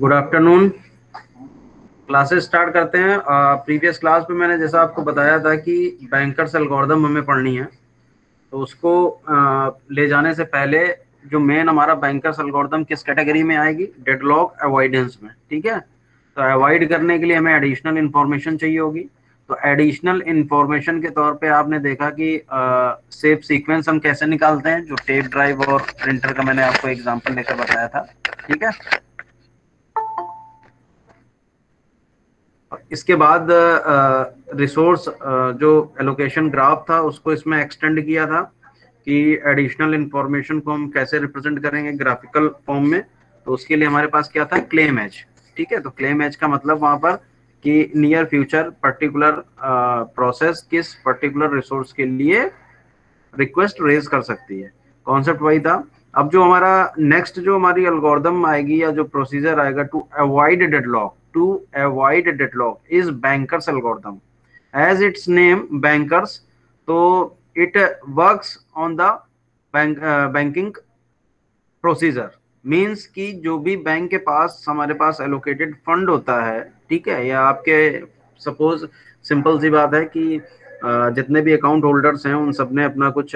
Good afternoon. Classes start करते हैं। Previous class में मैंने जैसा आपको बताया था कि बैंकर्स एल्गोरिथम हमें पढ़नी है, तो उसको ले जाने से पहले जो मेन हमारा बैंकर्स एल्गोरिथम किस कैटेगरी में आएगी, डेडलॉक अवॉइडेंस में। ठीक है, तो अवॉइड करने के लिए हमें एडिशनल इंफॉर्मेशन चाहिए होगी। तो एडिशनल इंफॉर्मेशन के तौर पे आपने देखा कि सेफ सीक्वेंस हम कैसे निकालते हैं, जो टेप ड्राइव और प्रिंटर का मैंने आपको एग्जांपल लेकर बताया था। ठीक है, इसके बाद रिसोर्स जो एलोकेशन ग्राफ था उसको इसमें एक्सटेंड किया था कि एडिशनल इंफॉर्मेशन को हम कैसे रिप्रेजेंट करेंगे ग्राफिकल फॉर्म में। तो उसके लिए हमारे पास क्या था, क्लेम एज। ठीक है, तो क्लेम एज का मतलब वहां पर कि नियर फ्यूचर पर्टिकुलर प्रोसेस किस पर्टिकुलर रिसोर्स के लिए रिक्वेस्ट रेज कर सकती है। कॉन्सेप्ट वही था। अब जो हमारा नेक्स्ट जो हमारी एल्गोरिथम आएगी या जो प्रोसीजर आएगा to avoid deadlock is bankers algorithm. As its name bankers, तो it works on the banking procedure. Means कि जो भी बैंक के पास हमारे पास एलोकेटेड फंड होता है, ठीक है, या आपके सपोज सिंपल सी बात है कि जितने भी अकाउंट होल्डर्स हैं उन सब ने अपना कुछ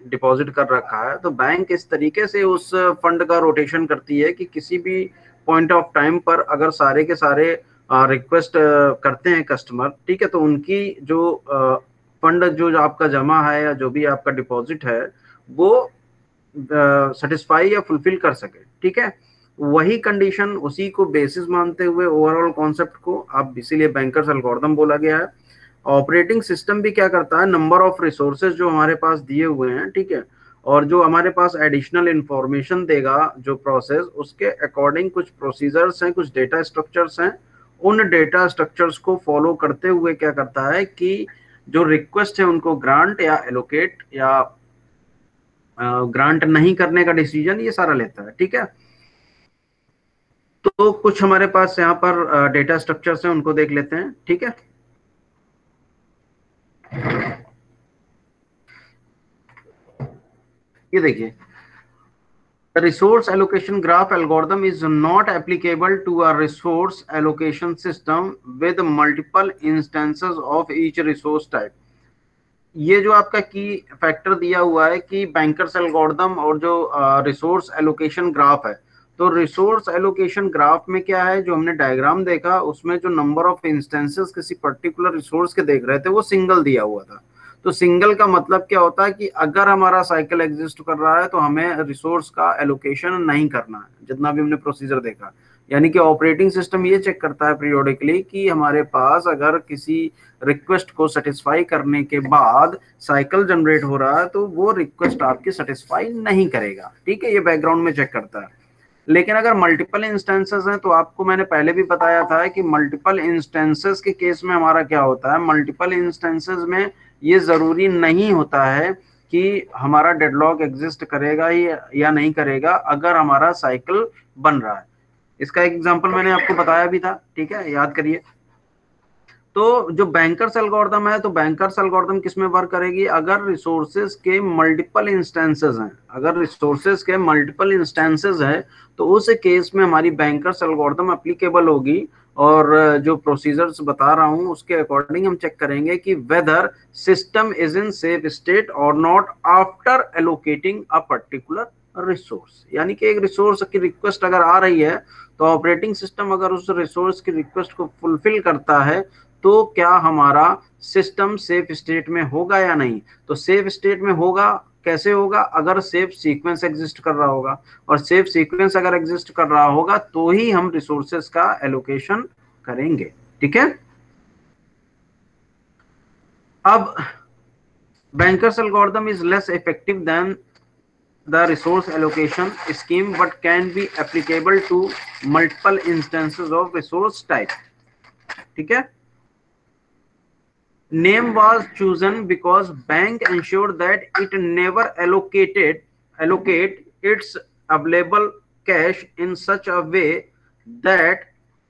डिपॉजिट कर रखा है, तो बैंक इस तरीके से उस फंड का रोटेशन करती है कि किसी भी पॉइंट ऑफ टाइम पर अगर सारे के सारे रिक्वेस्ट करते हैं कस्टमर, ठीक है, तो उनकी जो फंड जो आपका जमा है या जो भी आपका डिपॉजिट है वो सेटिस्फाई या फुलफिल कर सके। ठीक है, वही कंडीशन उसी को बेसिस मानते हुए ओवरऑल कॉन्सेप्ट को आप इसीलिए बैंकर्स एल्गोरिथम बोला गया है। ऑपरेटिंग सिस्टम भी क्या करता है, नंबर ऑफ रिसोर्सेज जो हमारे पास दिए हुए हैं, ठीक है, और जो हमारे पास एडिशनल इंफॉर्मेशन देगा जो प्रोसेस, उसके अकॉर्डिंग कुछ प्रोसीजर्स हैं, कुछ डेटा स्ट्रक्चर्स हैं। उन डेटा स्ट्रक्चर्स को फॉलो करते हुए क्या करता है कि जो रिक्वेस्ट है उनको ग्रांट या एलोकेट या ग्रांट नहीं करने का डिसीजन ये सारा लेता है। ठीक है, तो कुछ हमारे पास यहाँ पर डेटा स्ट्रक्चर्स हैं, उनको देख लेते हैं। ठीक है, ये देखिए, the resource allocation graph algorithm is not applicable to a resource allocation system with multiple instances of each resource type। ये जो आपका की फैक्टर दिया हुआ है कि बैंकर्स एल्गोरिथम और जो रिसोर्स एलोकेशन ग्राफ है, तो रिसोर्स एलोकेशन ग्राफ में क्या है, जो हमने डायग्राम देखा उसमें जो नंबर ऑफ इंस्टेंसेस किसी पर्टिकुलर रिसोर्स के देख रहे थे वो सिंगल दिया हुआ था। तो सिंगल का मतलब क्या होता है कि अगर हमारा साइकिल एग्जिस्ट कर रहा है तो हमें रिसोर्स का एलोकेशन नहीं करना है, जितना भी हमने प्रोसीजर देखा। यानी कि ऑपरेटिंग सिस्टम ये चेक करता है पीरियोडिकली कि हमारे पास अगर किसी रिक्वेस्ट को सेटिस्फाई करने के बाद साइकिल जनरेट हो रहा है तो वो रिक्वेस्ट आपकी सेटिस्फाई नहीं करेगा। ठीक है, ये बैकग्राउंड में चेक करता है। लेकिन अगर मल्टीपल इंस्टेंसेस हैं तो आपको मैंने पहले भी बताया था कि मल्टीपल इंस्टेंसेस के केस में हमारा क्या होता है, मल्टीपल इंस्टेंसेस में ये जरूरी नहीं होता है कि हमारा डेडलॉक एग्जिस्ट करेगा या नहीं करेगा अगर हमारा साइकिल बन रहा है। इसका एक एग्जांपल मैंने आपको बताया भी था। ठीक है, याद करिए। तो जो बैंकर्स एल्गोरिथम है, तो बैंकर्स एल्गोरिथम किस में वर्क करेगी, अगर रिसोर्सेज के मल्टीपल इंस्टेंसेस हैं, अगर रिसोर्सेज के मल्टीपल इंस्टेंसेस है तो उस केस में हमारी बैंकर्स एल्गोरिथम एप्लीकेबल होगी। और जो प्रोसीजर्स बता रहा हूं उसके अकॉर्डिंग हम चेक करेंगे कि whether system is in safe state और not after allocating a particular resource. यानी कि एक रिसोर्स की रिक्वेस्ट अगर आ रही है तो ऑपरेटिंग सिस्टम अगर उस रिसोर्स की रिक्वेस्ट को फुलफिल करता है तो क्या हमारा सिस्टम सेफ स्टेट में होगा या नहीं। तो सेफ स्टेट में होगा, कैसे होगा, अगर सेफ सीक्वेंस एग्जिस्ट कर रहा होगा, और सेफ सीक्वेंस अगर एग्जिस्ट कर रहा होगा तो ही हम रिसोर्सेस का एलोकेशन करेंगे। ठीक है, अब banker's algorithm is less effective than the resource allocation scheme but can be applicable to multiple instances of resource type। ठीक है, name was chosen because bank ensured that it never allocate its available cash in such a way that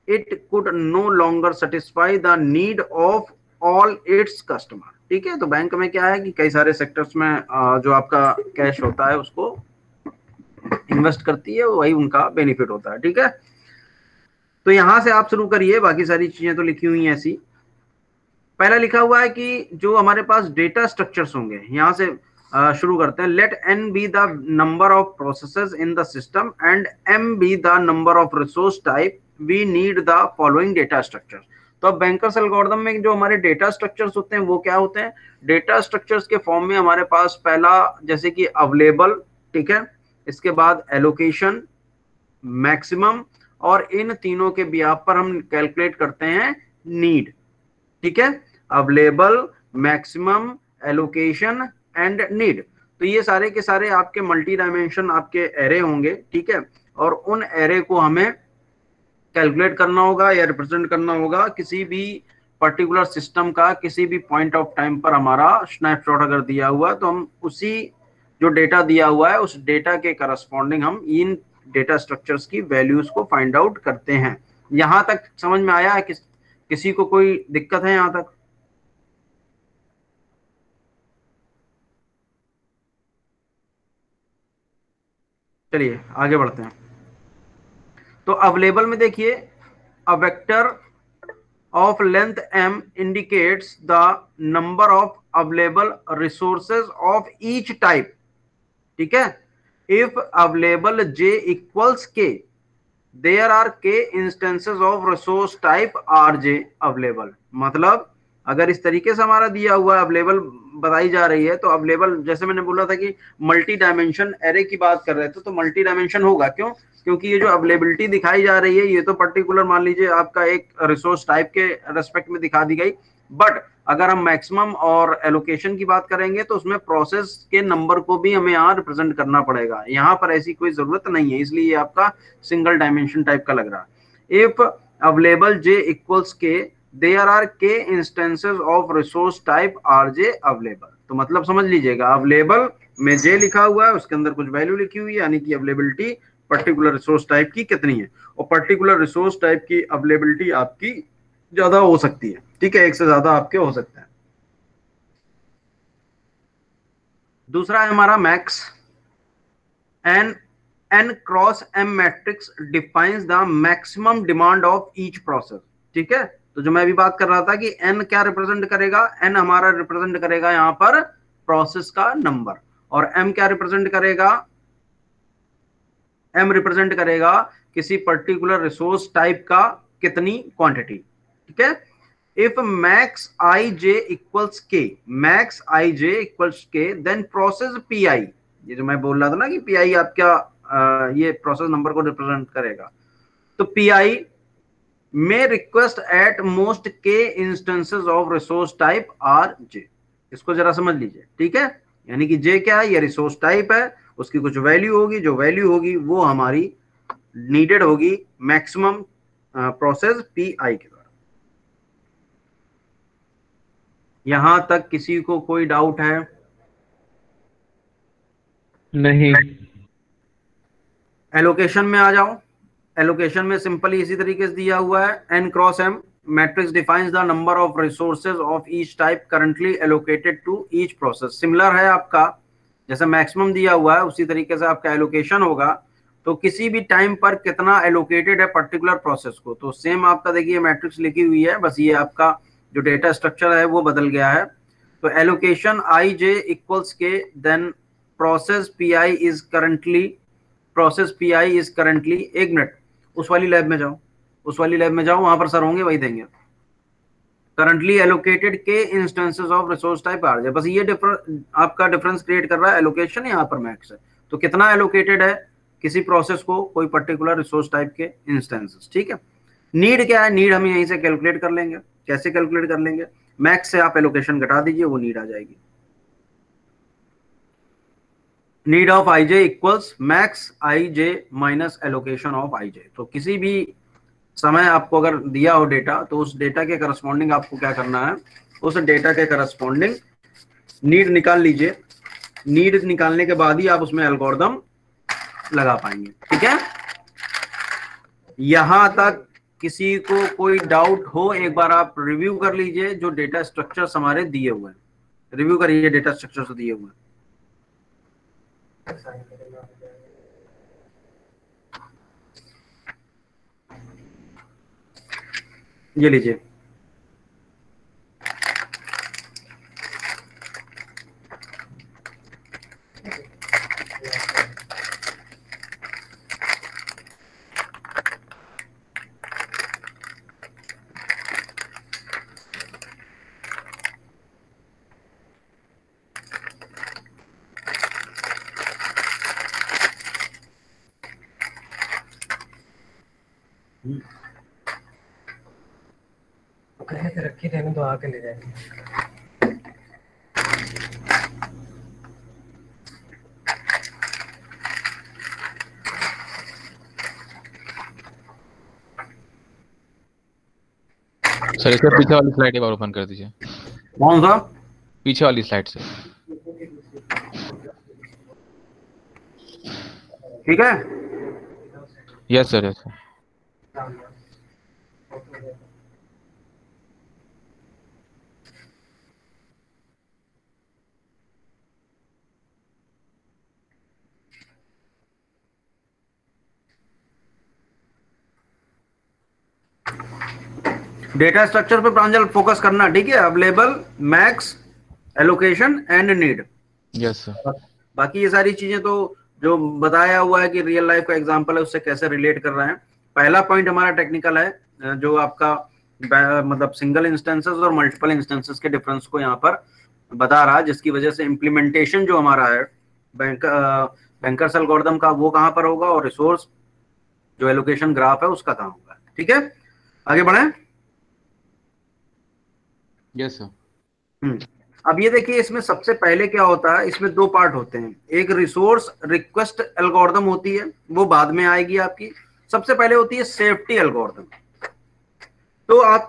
it could no longer satisfy the need of all its customer। ठीक है, तो bank में क्या है कि कई सारे सेक्टर्स में जो आपका कैश होता है उसको इन्वेस्ट करती है, वही उनका बेनिफिट होता है। ठीक है, तो यहां से आप शुरू करिए, बाकी सारी चीजें तो लिखी हुई हैं ऐसी। पहला लिखा हुआ है कि जो हमारे पास डेटा स्ट्रक्चर्स होंगे, यहां से शुरू करते हैं। Let n be the number of processes in the system and m be the number of resource type, we need the following data structure. तो अब बैंकर्स एल्गोरिथम में जो हमारे डेटा स्ट्रक्चर्स होते हैं वो क्या होते हैं? डेटा स्ट्रक्चर्स के फॉर्म में हमारे पास पहला जैसे कि अवेलेबल, ठीक है, इसके बाद एलोकेशन, मैक्सिमम, और इन तीनों के बिहाफ पर हम कैलकुलेट करते हैं नीड। ठीक है, available, maximum, allocation and need. तो ये सारे के सारे आपके मल्टी डायमेंशन आपके एरे होंगे, ठीक है, और उन एरे को हमें कैलकुलेट करना होगा या रिप्रेजेंट करना होगा किसी भी पर्टिकुलर सिस्टम का किसी भी पॉइंट ऑफ टाइम पर। हमारा स्नैपशॉट अगर दिया हुआ है तो हम उसी जो डेटा दिया हुआ है उस डेटा के करस्पॉन्डिंग हम इन डेटा स्ट्रक्चर्स की वैल्यूज को फाइंड आउट करते हैं। यहां तक समझ में आया है? किसी को कोई दिक्कत है यहां तक? चलिए आगे बढ़ते हैं। तो अवेलेबल में देखिए, a vector of length m indicates the number of available resources of each type। ठीक है, if available j equals k, there are k instances of resource type rj available। मतलब अगर इस तरीके से हमारा दिया हुआ अवेलेबल बताई जा रही है तो अवेलेबल, जैसे मैंने बोला था कि मल्टी डायमेंशन एरे की बात कर रहे थे, तो मल्टी डायमेंशन होगा। क्यों? क्योंकि ये जो अवेलेबिलिटी दिखाई जा रही है ये तो पर्टिकुलर मान लीजिए आपका एक रिसोर्स टाइप के रेस्पेक्ट में दिखा दी गई, बट अगर हम मैक्सिमम और एलोकेशन की बात करेंगे तो उसमें प्रोसेस के नंबर को भी हमें यहाँ रिप्रेजेंट करना पड़ेगा। यहाँ पर ऐसी कोई जरूरत नहीं है, इसलिए ये आपका सिंगल डायमेंशन टाइप का लग रहा है। If available j equals k, there are k instances of resource type rj available. तो मतलब समझ लीजिएगा, अवेलेबल में j लिखा हुआ है, उसके अंदर कुछ वैल्यू लिखी हुई है, यानी कि अवेलेबिलिटी पर्टिकुलर रिसोर्स टाइप की कितनी है, और पर्टिकुलर रिसोर्स टाइप की अवेलेबिलिटी आपकी ज्यादा हो सकती है। ठीक है, एक से ज्यादा आपके हो सकते हैं। दूसरा है हमारा max. N n cross m matrix defines the maximum demand of each process. ठीक है, तो जो मैं अभी बात कर रहा था कि n क्या रिप्रेजेंट करेगा, n हमारा रिप्रेजेंट करेगा यहां पर प्रोसेस का नंबर, और m क्या रिप्रेजेंट करेगा, m रिप्रेजेंट करेगा किसी पर्टिकुलर रिसोर्स टाइप का कितनी क्वांटिटी। ठीक है, if max ij equals k, max ij equals k, then process pi, ये जो मैं बोल रहा था ना कि pi आपका ये प्रोसेस नंबर को रिप्रेजेंट करेगा, तो pi may request at most k instances of resource type rj। इसको जरा समझ लीजिए, ठीक है, यानी कि j क्या है, ये रिसोर्स टाइप है, उसकी कुछ वैल्यू होगी, जो वैल्यू होगी वो हमारी नीडेड होगी मैक्सिमम प्रोसेस pi के द्वारा। यहां तक किसी को कोई डाउट है? नहीं। एलोकेशन में आ जाओ। एलोकेशन में सिंपली इसी तरीके से दिया हुआ है, n cross m matrix defines the number of resources of each type currently allocated to each process. Similar है आपका, जैसे मैक्सिमम दिया हुआ है उसी तरीके से आपका एलोकेशन होगा, तो किसी भी टाइम पर कितना एलोकेटेड है पर्टिकुलर प्रोसेस को, तो सेम आपका देखिए मैट्रिक्स लिखी हुई है, बस ये आपका जो डेटा स्ट्रक्चर है वो बदल गया है। तो allocation i J equals k, then process p i is currently, process p i is currently, एक मिनट, उस वाली लैब में जाओ, उस वाली लैब में जाओ, वहां पर सर होंगे, वही देंगे। Currently allocated k instances of resource type r, बस ये आपका डिफरेंस क्रिएट कर रहा है, एलोकेशन यहाँ पर मैक्स है, तो कितना एलोकेटेड है किसी प्रोसेस को कोई पर्टिकुलर रिसोर्स टाइप के इंस्टेंसेस। ठीक है, नीड क्या है, नीड हम यहीं से कैलकुलेट कर लेंगे। कैसे कैलकुलेट कर लेंगे? मैक्स से आप एलोकेशन घटा दीजिए, वो नीड आ जाएगी। Need of I J equals max I J minus allocation of I J. तो किसी भी समय आपको अगर दिया हो डेटा, तो उस डेटा के करस्पॉन्डिंग आपको क्या करना है, उस डेटा के करस्पॉन्डिंग नीड निकाल लीजिए। नीड निकालने के बाद ही आप उसमें एल्गोरिदम लगा पाएंगे। ठीक है, यहां तक किसी को कोई डाउट हो, एक बार आप रिव्यू कर लीजिए जो डेटा स्ट्रक्चर्स हमारे दिए हुए हैं, रिव्यू करिए डेटा स्ट्रक्चर्स दिए हुए हैं। ये लीजिए। कहीं पे रखी रहने तो आके ले जाएंगे। सर इसके पीछे वाली स्लाइड एक बार ओपन कर दीजिए। कौन सा? पीछे वाली स्लाइड से। ठीक है। Yes sir, yes sir. Data structure पे प्रांजल फोकस करना, ठीक है। Available, max, allocation and need. Yes sir. बाकी ये सारी चीजें तो जो बताया हुआ है कि रियल लाइफ का एग्जांपल है उससे कैसे रिलेट कर रहे हैं। पहला पॉइंट हमारा टेक्निकल है, जो आपका मतलब सिंगल इंस्टेंसेस और मल्टीपल इंस्टेंसेस के डिफरेंस को यहाँ पर बता रहा है, जिसकी वजह से इम्प्लीमेंटेशन जो हमारा है बैंकर्स एल्गोरिथम का वो कहाँ पर होगा, और रिसोर्स जो एलोकेशन ग्राफ है उसका कहाँ होगा। ठीक है, आगे बढ़े। Yes sir. अब ये देखिए, इसमें सबसे पहले क्या होता है, इसमें दो पार्ट होते हैं। एक रिसोर्स रिक्वेस्ट एल्गोरिथम होती है, वो बाद में आएगी आपकी। सबसे पहले होती है सेफ्टी एल्गोरिथम। तो आप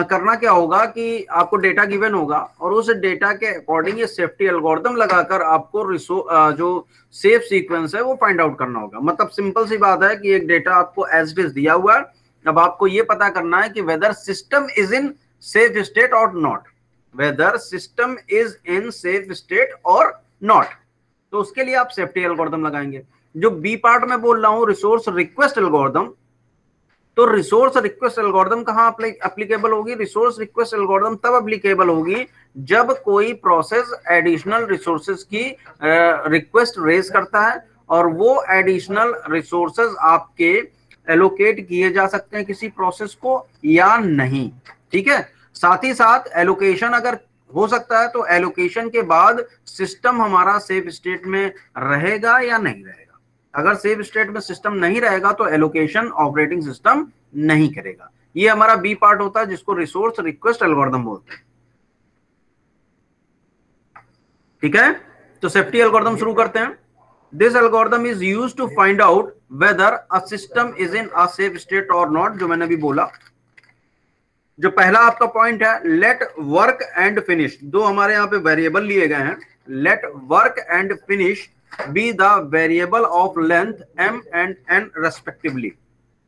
करना क्या होगा कि आपको डेटा गिवन होगा और उस डेटा के अकॉर्डिंग ये सेफ्टी एल्गोरिथम लगाकर आपको जो सेफ सीक्वेंस है वो फाइंड आउट करना होगा। मतलब सिंपल सी बात है कि एक डेटा आपको एज इट इज दिया हुआ है, अब आपको ये पता करना है कि whether system is in safe state और not, whether system is in safe state और नॉट। तो उसके लिए आप सेफ्टी एल्गोरिथम लगाएंगे। जो बी पार्ट में बोल रहा हूं, रिसोर्स रिक्वेस्ट एल्गोरिथम, तो रिसोर्स रिक्वेस्ट एल्गोरिथम कहां एप्लीकेबल होगी? रिसोर्स रिक्वेस्ट एल्गोरिथम तब एप्लीकेबल होगी जब कोई प्रोसेस एडिशनल रिसोर्सेज की रिक्वेस्ट रेज करता है और वो एडिशनल रिसोर्सेज आपके एलोकेट किए जा सकते हैं किसी प्रोसेस को या नहीं। ठीक है, साथ ही साथ एलोकेशन अगर हो सकता है तो एलोकेशन के बाद सिस्टम हमारा सेफ स्टेट में रहेगा या नहीं रहेगा। अगर सेफ स्टेट में सिस्टम नहीं रहेगा तो एलोकेशन ऑपरेटिंग सिस्टम नहीं करेगा। ये हमारा बी पार्ट होता है जिसको रिसोर्स रिक्वेस्ट एल्गोरिथम बोलते हैं। ठीक है, तो सेफ्टी एल्गोरिथम शुरू करते हैं। This algorithm is used to find out whether a system is in a safe state और नॉट, जो मैंने अभी बोला। जो पहला आपका पॉइंट है, लेट वर्क एंड फिनिश, दो हमारे यहाँ पे वेरिएबल लिए गए हैं। Let work and finish be the variable of length m and n respectively.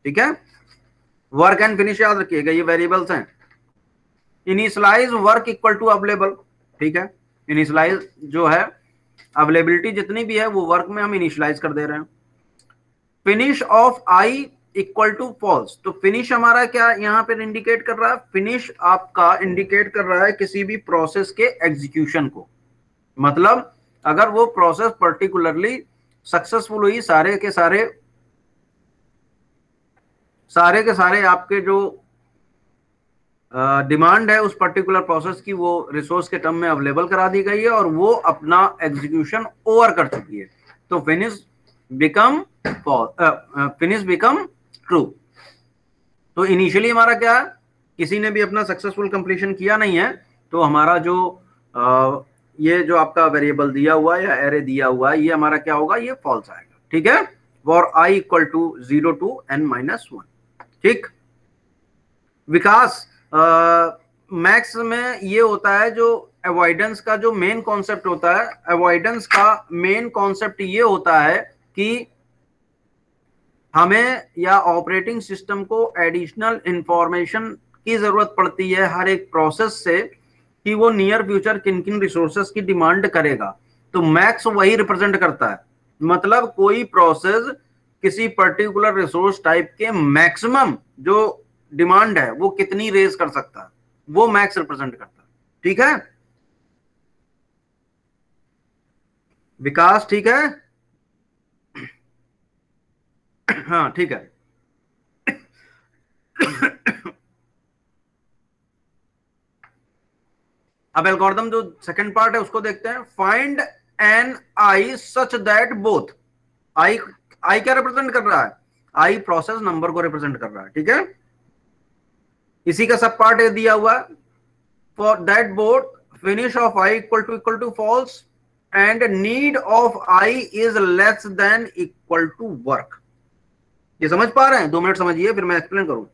ठीक है, वर्क एंड फिनिश याद रखिएगा, ये वेरिएबल्स हैं। Initialize work equal to available. ठीक है, इनिशियलाइज जो है अवेलेबिलिटी जितनी भी है वो वर्क में हम इनिशियलाइज कर दे रहे हैं। Finish of i equal to false, तो फिनिश हमारा क्या यहाँ पे इंडिकेट कर रहा है? फिनिश आपका इंडिकेट कर रहा है किसी भी प्रोसेस के एग्जीक्यूशन को। मतलब अगर वो प्रोसेस पर्टिकुलरली सक्सेसफुल हुई, सारे के सारे आपके जो डिमांड है उस पर्टिकुलर प्रोसेस की वो रिसोर्स के टर्म में अवेलेबल करा दी गई है और वो अपना एग्जीक्यूशन ओवर कर चुकी है, तो फिनिश बिकम ट्रू। तो इनिशियली हमारा क्या है, किसी ने भी अपना सक्सेसफुल कंप्लीशन किया नहीं है, तो हमारा जो ये जो आपका वेरिएबल दिया हुआ है या एरे दिया हुआ है, ये हमारा क्या होगा? ये फॉल्स आएगा। ठीक है, for i equal to 0 to n-1। ठीक, विकास मैक्स में ये होता है, जो अवॉइडेंस का जो मेन कॉन्सेप्ट होता है, अवॉइडेंस का मेन कॉन्सेप्ट ये होता है कि हमें या ऑपरेटिंग सिस्टम को एडिशनल इंफॉर्मेशन की जरूरत पड़ती है हर एक प्रोसेस से कि वो नियर फ्यूचर किन किन रिसोर्सेस की डिमांड करेगा। तो मैक्स वही रिप्रेजेंट करता है। मतलब कोई प्रोसेस किसी पर्टिकुलर रिसोर्स टाइप के मैक्सिमम जो डिमांड है वो कितनी रेज कर सकता है, वो मैक्स रिप्रेजेंट करता है। ठीक है विकास, ठीक है। हाँ ठीक है। अब एल्गोरिथम जो सेकंड पार्ट है उसको देखते हैं। Find an I such that both I, I क्या रिप्रेजेंट कर रहा है, आई प्रोसेस नंबर को रिप्रेजेंट कर रहा है। ठीक है इसी का सब पार्ट दिया हुआ है। For that both finish of i equal to false and need of i is less than equal to work. ये समझ पा रहे हैं? 2 मिनट समझिए फिर मैं एक्सप्लेन करूं।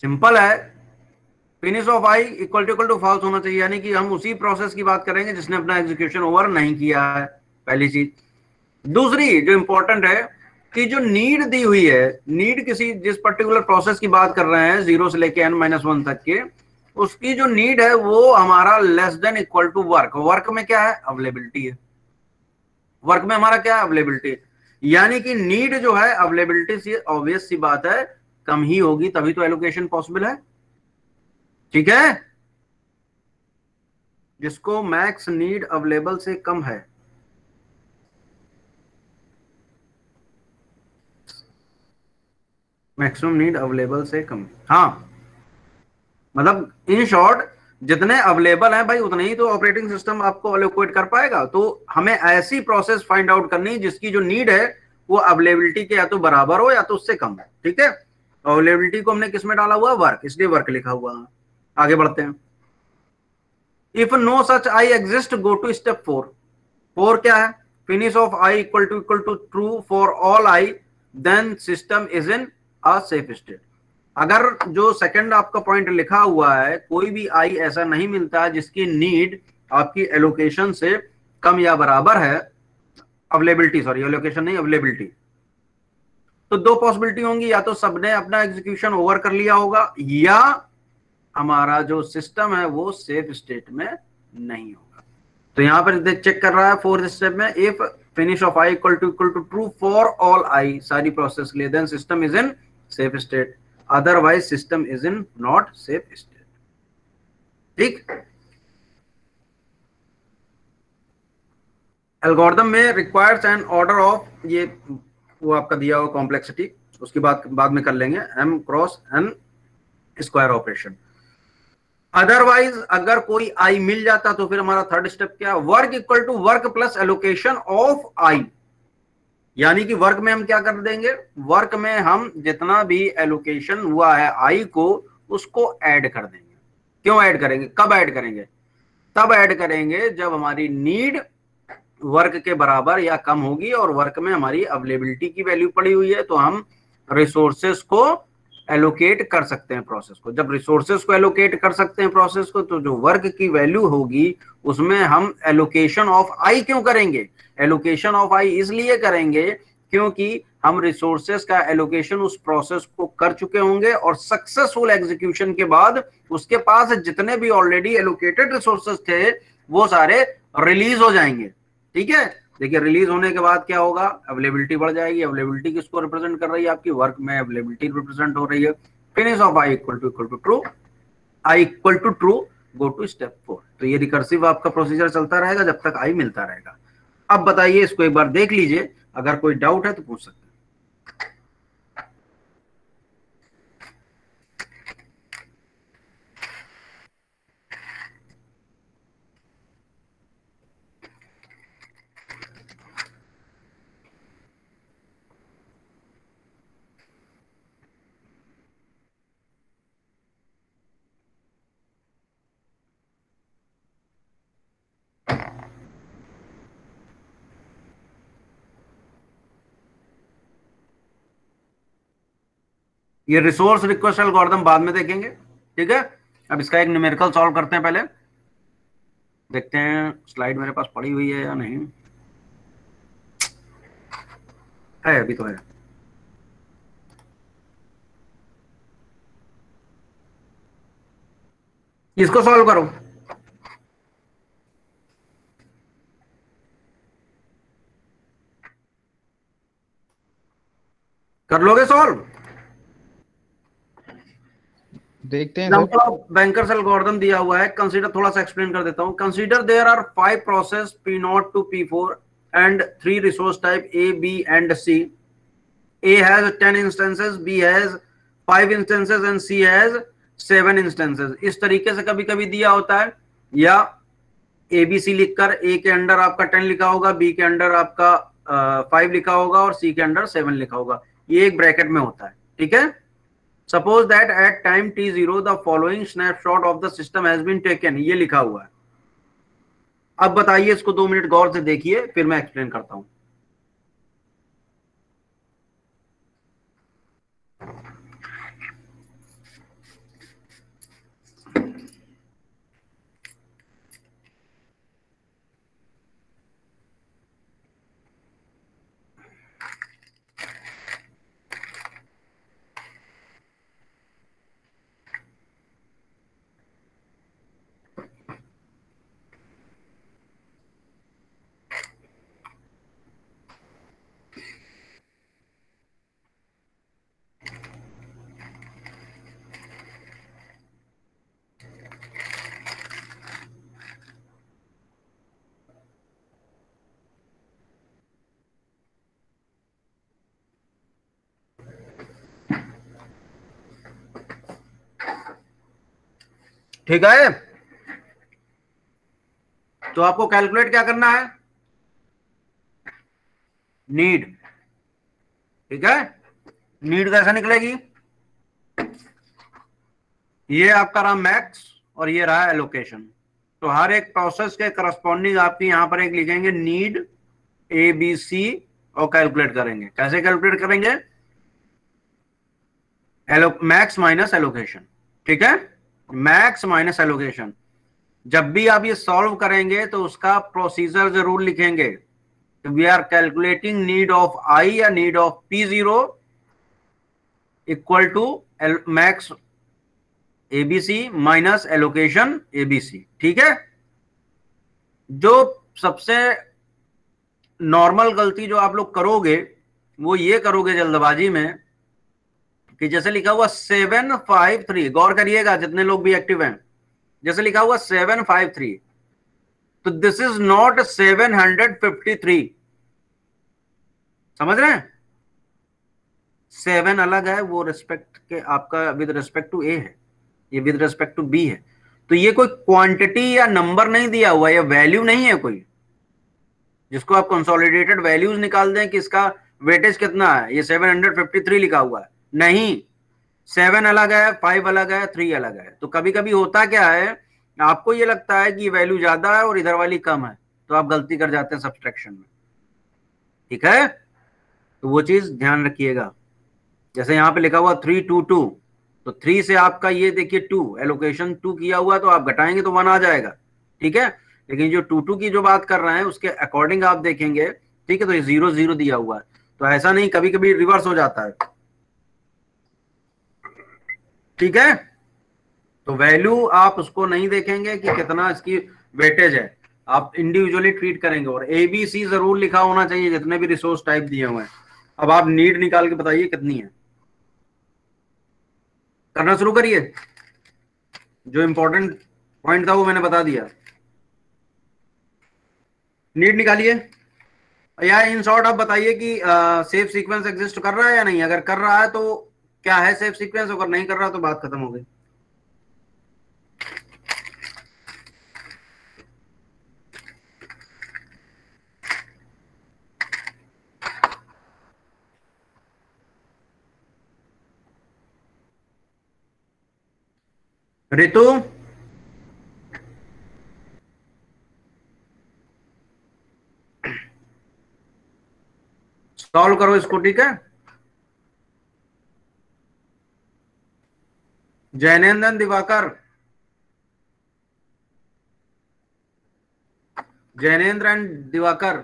सिंपल है, finish of i equal to false होना चाहिए, यानी कि हम उसी प्रोसेस की बात करेंगे जिसने अपना एग्जीक्यूशन ओवर नहीं किया है, पहली चीज। दूसरी जो इंपॉर्टेंट है कि जो नीड दी हुई है, नीड किसी जिस पर्टिकुलर प्रोसेस की बात कर रहे हैं 0 से लेके n-1 तक के, उसकी जो नीड है वो हमारा less than equal to work. Work में क्या है, अवेलेबिलिटी है। वर्क में हमारा क्या है, अवेलेबिलिटी। यानी कि नीड जो है अवेलेबिलिटी से ऑब्वियस सी बात है कम ही होगी, तभी तो एलोकेशन पॉसिबल है। ठीक है जिसको मैक्स नीड अवेलेबल से कम है, मैक्सिमम नीड अवेलेबल से कम। हाँ मतलब इन शॉर्ट जितने अवेलेबल हैं भाई उतने ही तो ऑपरेटिंग सिस्टम आपको एलोकेट कर पाएगा। तो हमें ऐसी प्रोसेस फाइंड आउट करनी जिसकी जो नीड है वो अवेलेबिलिटी के या तो बराबर हो या तो उससे कम हो। ठीक है अवेलेबिलिटी को हमने किस में डाला हुआ, वर्क, इसलिए वर्क लिखा हुआ है। आगे बढ़ते हैं। If no such i exist go to step 4। 4 क्या है, finish of i equal to true for all i then system is in a safe state. अगर जो सेकंड आपका पॉइंट लिखा हुआ है कोई भी आई ऐसा नहीं मिलता जिसकी नीड आपकी एलोकेशन से कम या बराबर है, अवेलेबिलिटी सॉरी एलोकेशन नहीं अवेलेबिलिटी, तो 2 पॉसिबिलिटी होंगी, या तो सबने अपना एग्जीक्यूशन ओवर कर लिया होगा या हमारा जो सिस्टम है वो सेफ स्टेट में नहीं होगा। तो यहां पर चेक कर रहा है 4th स्टेप में, if finish of i equal to true for all i, सारी प्रोसेस के लिए, then system is in safe state, otherwise system is in not safe state. ठीक एल्गोरिथम में रिक्वायर्स एन ऑर्डर ऑफ, ये वो आपका दिया हुआ कॉम्प्लेक्सिटी, उसकी बात बाद में कर लेंगे, m cross n square operation. Otherwise अगर कोई आई मिल जाता तो फिर हमारा 3rd स्टेप क्या, work equal to work plus allocation of I. यानी कि वर्क में हम क्या कर देंगे, वर्क में हम जितना भी एलोकेशन हुआ है आई को उसको ऐड कर देंगे। क्यों ऐड करेंगे, कब ऐड करेंगे, तब ऐड करेंगे जब हमारी नीड वर्क के बराबर या कम होगी और वर्क में हमारी अवेलेबिलिटी की वैल्यू पड़ी हुई है, तो हम रिसोर्सेस को एलोकेट कर सकते हैं प्रोसेस को। जब रिसोर्सेस को एलोकेट कर सकते हैं प्रोसेस को, तो जो वर्क की वैल्यू होगी उसमें हम एलोकेशन ऑफ आई क्यों करेंगे, एलोकेशन ऑफ आई इसलिए करेंगे क्योंकि हम रिसोर्सेस का एलोकेशन उस प्रोसेस को कर चुके होंगे और सक्सेसफुल एग्जीक्यूशन के बाद उसके पास जितने भी ऑलरेडी एलोकेटेड रिसोर्सेस थे वो सारे रिलीज हो जाएंगे। ठीक है देखिए रिलीज होने के बाद क्या होगा, अवेलेबिलिटी बढ़ जाएगी। अवेलेबिलिटी किसको रिप्रेजेंट कर रही है, आपकी वर्क में अवेलेबिलिटी रिप्रेजेंट हो रही है। Finish of i equal to true, i equal to true go to step 4। तो ये रिकर्सिव आपका प्रोसीजर चलता रहेगा जब तक आई मिलता रहेगा। अब बताइए इसको एक बार देख लीजिए, अगर कोई डाउट है तो पूछ सकते हैं। ये रिसोर्स रिक्वेस्ट एल्गोरिथम बाद में देखेंगे। ठीक है अब इसका एक न्यूमेरिकल सॉल्व करते हैं। पहले देखते हैं स्लाइड मेरे पास पड़ी हुई है या नहीं। है, अभी तो है। इसको सॉल्व करो। कर लोगे सॉल्व? देखते हैं sir. Example of bankers algorithm दिया हुआ है, कंसीडर, थोड़ा सा एक्सप्लेन कर देता हूं। Consider there are 5 process P0 to P4 and 3 resource type A, B and C. A has 10 instances, B has 5 instances and C has 7 instances. इस तरीके से कभी कभी दिया होता है, या ABC लिखकर A के अंडर आपका 10 लिखा होगा, B के अंडर आपका 5 लिखा होगा और C के अंडर 7 लिखा होगा। ये एक ब्रैकेट में होता है, ठीक है। Suppose that at time T0 the following snapshot of the system has been taken, ये लिखा हुआ है। अब बताइए, इसको 2 मिनट गौर से देखिए, फिर मैं एक्सप्लेन करता हूं। ठीक है, तो आपको कैलकुलेट क्या करना है? नीड, ठीक है। नीड कैसे निकलेगी? ये आपका रहा मैक्स और ये रहा एलोकेशन। तो हर एक प्रोसेस के करस्पॉन्डिंग आपकी यहां पर एक लिखेंगे नीड ABC और कैलकुलेट करेंगे। कैसे कैलकुलेट करेंगे? मैक्स माइनस एलोकेशन, ठीक है। Max minus allocation. जब भी आप ये सॉल्व करेंगे तो उसका प्रोसीजर जरूर लिखेंगे। We are calculating need of I या need of P0 equal to max ABC minus allocation ABC, ठीक है। जो सबसे नॉर्मल गलती जो आप लोग करोगे वो ये करोगे जल्दबाजी में कि जैसे लिखा हुआ 753, गौर करिएगा जितने लोग भी एक्टिव हैं, जैसे लिखा हुआ 753, तो दिस इज नॉट 753। समझ रहे हैं? 7 अलग है, वो रिस्पेक्ट के आपका विद रिस्पेक्ट टू A है, ये विद रिस्पेक्ट टू B है। तो ये कोई क्वांटिटी या नंबर नहीं दिया हुआ, ये वैल्यू नहीं है कोई जिसको आप कंसोलिडेटेड वैल्यूज निकाल दें कि इसका वेटेज कितना है। ये 753 लिखा हुआ है, नहीं। 7 अलग है, 5 अलग है, 3 अलग है। तो कभी कभी होता क्या है, आपको ये लगता है कि वैल्यू ज्यादा है और इधर वाली कम है, तो आप गलती कर जाते हैं सब्सट्रैक्शन में, ठीक है। तो वो चीज ध्यान रखिएगा। जैसे यहाँ पे लिखा हुआ 322, तो 3 से आपका ये देखिए 2 एलोकेशन 2 किया हुआ, तो आप घटाएंगे तो 1 आ जाएगा, ठीक है। लेकिन जो 22 की जो बात कर रहे हैं उसके अकॉर्डिंग आप देखेंगे, ठीक है, तो ये 0 दिया हुआ है। तो ऐसा नहीं, कभी कभी रिवर्स हो जाता है, ठीक है। तो वैल्यू आप उसको नहीं देखेंगे कि कितना इसकी वेटेज है, आप इंडिविजुअली ट्रीट करेंगे। और ABC जरूर लिखा होना चाहिए जितने भी रिसोर्स टाइप दिए हुए हैं। अब आप नीड निकाल के बताइए कितनी है, करना शुरू करिए। जो इंपॉर्टेंट पॉइंट था वो मैंने बता दिया। नीड निकालिए। या इन शॉर्ट आप बताइए कि सेफ सीक्वेंस एग्जिस्ट कर रहा है या नहीं। अगर कर रहा है तो क्या है सेफ सीक्वेंस, अगर नहीं कर रहा तो बात खत्म हो गई। ऋतु, सॉल्व करो इसको, ठीक है। जैनेन्द्र दिवाकर, जैनेन्द्र एंड दिवाकर,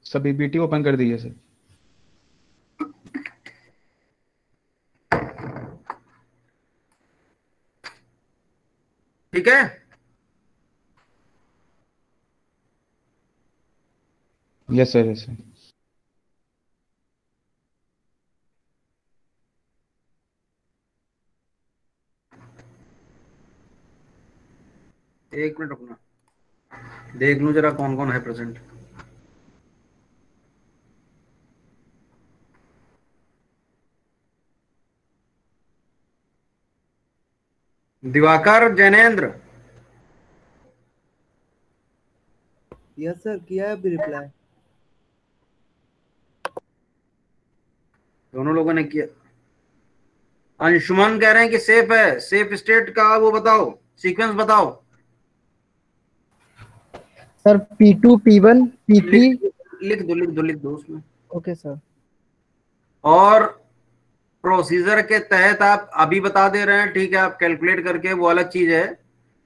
सब पीपीटी ओपन कर दीजिए सर। ठीक है, यस सर, यस सर। एक मिनट रुकना, देख लूं जरा कौन कौन है present. Diwakar, Jainendra, yes sir, किया है अभी रिप्लाई। दोनों लोगों ने किया। अंशुमन कह रहे हैं कि सेफ है, सेफ स्टेट का वो बताओ, सीक्वेंस बताओ। Sir P2 P1 P3। लिख लिख दो उसमें। Okay sir. और प्रोसीजर के तहत आप अभी बता दे रहे हैं, ठीक है, आप कैलकुलेट करके, वो अलग चीज है।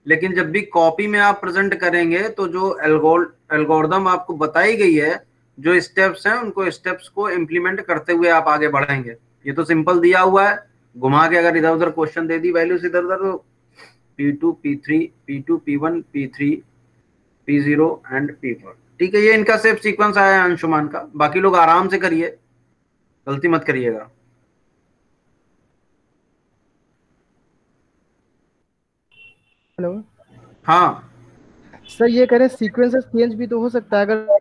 लेकिन जब भी कॉपी में आप प्रेजेंट करेंगे तो जो एल्गोरिदम आपको बताई गई है, जो स्टेप्स हैं, उनको स्टेप्स को इम्प्लीमेंट करते हुए आप आगे बढ़ेंगे। ये तो सिंपल दिया हुआ है, घुमा के अगर इधर उधर क्वेश्चन दे दी वैल्यूज इधर उधर, तो P2 P3 P2 P1 P3 P0 and P4। ठीक है, ये इनका सेफ सीक्वेंस आया है अंशुमान का। बाकी लोग आराम से करिए, गलती मत करिएगा। हेलो हाँ, सर, ये कह रहे हैं सीक्वेंस चेंज भी तो हो सकता है, अगर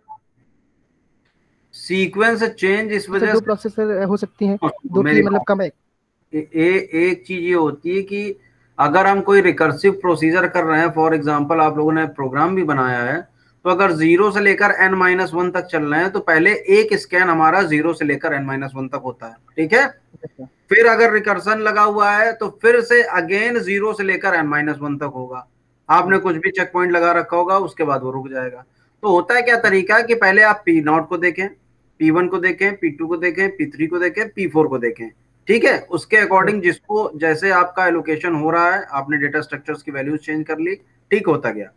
सीक्वेंस चेंज इस सर वजह दो से, प्रोसेसर हो सकती हैं, दो मेरी की मतलब कम है। एक चीज ये होती है कि अगर हम कोई रिकर्सिव प्रोसीजर कर रहे हैं, फॉर एग्जांपल आप लोगों ने प्रोग्राम भी बनाया है, तो अगर 0 से लेकर n-1 तक चल रहे हैं, तो पहले एक स्कैन हमारा 0 से लेकर n-1 तक होता है, ठीक है। फिर अगर रिकर्सन लगा हुआ है तो फिर से अगेन 0 से लेकर n-1 तक होगा। आपने कुछ भी चेक पॉइंट लगा रखा होगा, उसके बाद वो रुक जाएगा। तो होता है क्या तरीका कि पहले आप P0 को देखें, P1 को देखें, P2 को देखें, P3 को देखें, P4 को देखें, ठीक है। उसके अकॉर्डिंग जिसको जैसे आपका एलोकेशन हो रहा है, आपने डेटा स्ट्रक्चर्स की वैल्यूज चेंज कर ली, ठीक होता गया।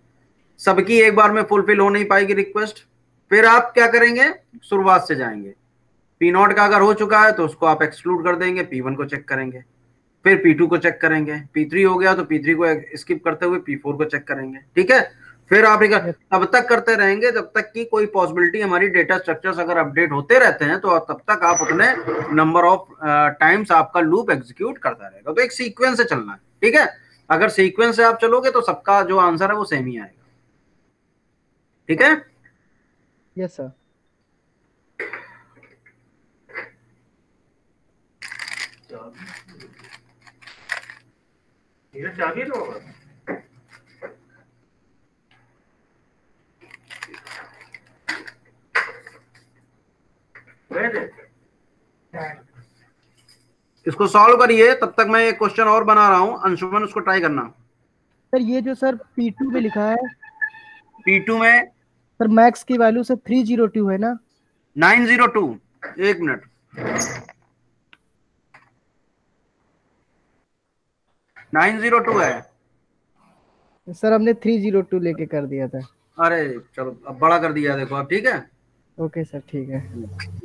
सबकी एक बार में फुलफिल हो नहीं पाएगी रिक्वेस्ट, फिर आप क्या करेंगे, शुरुआत से जाएंगे। P0 का अगर हो चुका है तो उसको आप एक्सक्लूड कर देंगे, P1 को चेक करेंगे, फिर P2 को चेक करेंगे, P3 हो गया तो P3 को स्किप करते हुए P4 को चेक करेंगे, ठीक है। फिर आप तब तक करते रहेंगे जब तक कि कोई पॉसिबिलिटी, हमारी डेटा स्ट्रक्चर्स अगर अपडेट होते रहते हैं तो तब तक आप उतने नंबर ऑफ टाइम्स आपका लूप एग्जीक्यूट करता रहेगा। तो एक सीक्वेंस से चलना है, ठीक है। अगर सीक्वेंस से आप चलोगे तो सबका जो आंसर है वो सेम ही आएगा, ठीक है। Yes sir. चाबी तो इसको सॉल्व करिए, तब तक मैं एक क्वेश्चन और बना रहा हूं, अंशुमन उसको ट्राई करना। सर ये जो सर P2 में लिखा है, P2 में सर मैक्स की वैल्यू सर 302 है ना? 902, एक मिनट, 902 है। सर हमने 302 लेके कर दिया था। अरे चलो, अब बड़ा कर दिया देखो अब, ठीक है। ओके सर, ठीक है।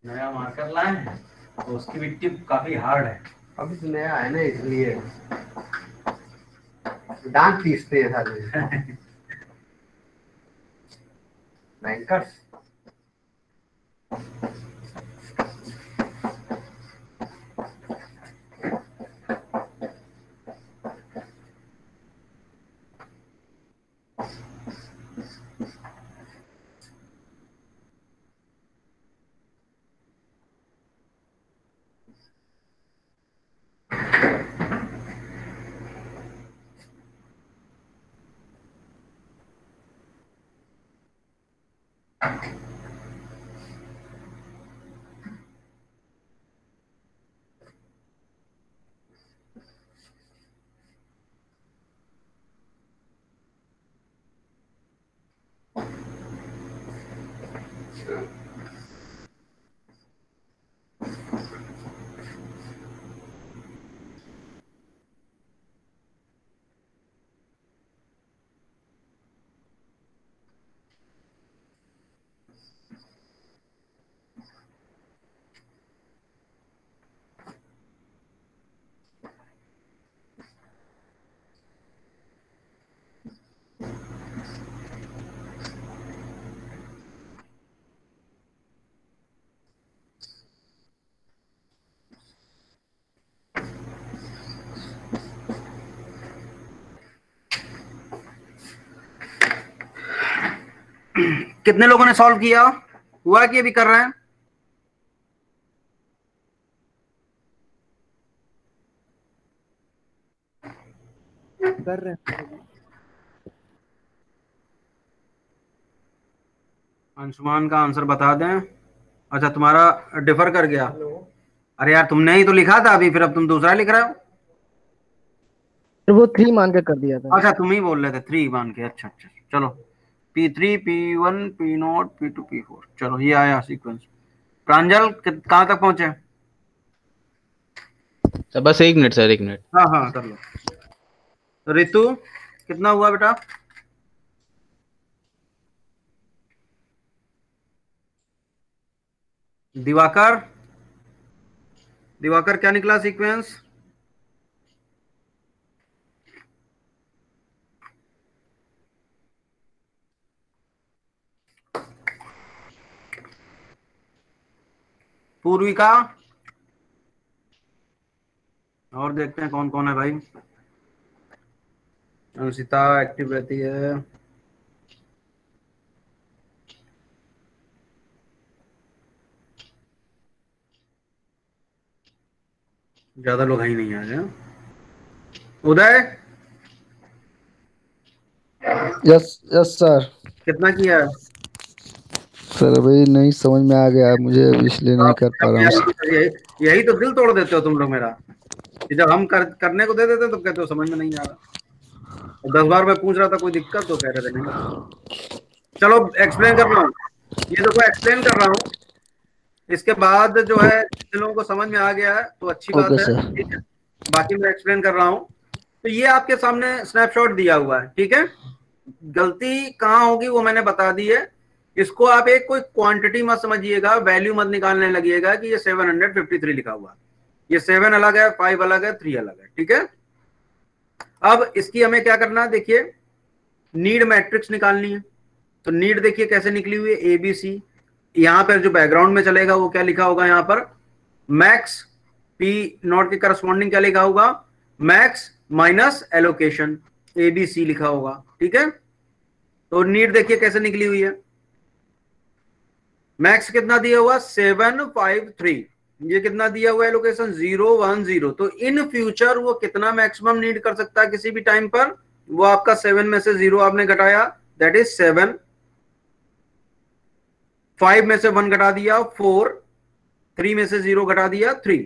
नया मार्कर लाए हैं तो उसकी भी टिप काफी हार्ड है। अभी तो नया है ना, इसलिए दांत पीसते हैं सारे बैंकर्स। कितने लोगों ने सॉल्व किया? हुआ कि अभी कर रहे हैं? कर रहे हैं। अंशुमान का आंसर बता दें। अच्छा, तुम्हारा डिफर कर गया। अरे यार, तुमने ही तो लिखा था अभी, फिर अब तुम दूसरा लिख रहे हो। तो वो 3 मान के कर दिया था। अच्छा, तुम ही बोल रहे थे 3 मान के। अच्छा अच्छा, चलो P3 P1 P0 P2 P4, चलो ये आया सीक्वेंस। प्रांजल कहाँ तक पहुंचे? सर बस 1 मिनट सर, 1 मिनट। हाँ हाँ, कर लो। ऋतु कितना हुआ बेटा? दिवाकर, दिवाकर क्या निकला सीक्वेंस? पूर्विका, और देखते हैं कौन कौन है भाई। अंशिता एक्टिव रहती है। ज्यादा लोग ही नहीं आ रहे। उदय, यस यस सर। कितना किया है? सर अभी नहीं समझ में आ गया मुझे, इसलिए नहीं कर पा रहा हूँ। यही तो दिल तोड़ देते हो तुम लोग मेरा, कि जब हम करने को दे देते तो कहते हो समझ में नहीं आ रहा। 10 बार मैं पूछ रहा था कोई दिक्कत, तो कह रहे थे नहीं। चलो एक्सप्लेन कर रहा हूँ, ये देखो एक्सप्लेन कर रहा हूँ। इसके बाद जो है जिन लोगों को समझ में आ गया है तो अच्छी बात ओके है, सर। ठीक है। बाकी मैं एक्सप्लेन कर रहा हूँ। तो ये आपके सामने स्नैपशॉट दिया हुआ है, ठीक है। गलती कहाँ होगी वो मैंने बता दी है। इसको आप एक कोई क्वांटिटी मत समझिएगा, वैल्यू मत निकालने लगिएगा कि ये 753 लिखा हुआ है। ये 7 अलग है, 5 अलग है, 3 अलग है, ठीक है। अब इसकी हमें क्या करना है, देखिए नीड मैट्रिक्स निकालनी है। तो नीड देखिए कैसे निकली हुई है, ABC। यहां पर जो बैकग्राउंड में चलेगा वो क्या लिखा होगा, यहां पर मैक्स P0 के करस्पॉन्डिंग क्या लिखा होगा, मैक्स माइनस एलोकेशन, ABC लिखा होगा, ठीक है। तो नीड देखिए कैसे निकली हुई है। मैक्स कितना दिया हुआ, 753। ये कितना दिया हुआ है एलोकेशन, 010। तो इन फ्यूचर वो कितना मैक्सिमम नीड कर सकता है किसी भी टाइम पर, वो आपका 7 में से 0 आपने घटाया, दैट इज 7। 5 में से 1 घटा दिया 4, 3 में से 0 घटा दिया 3,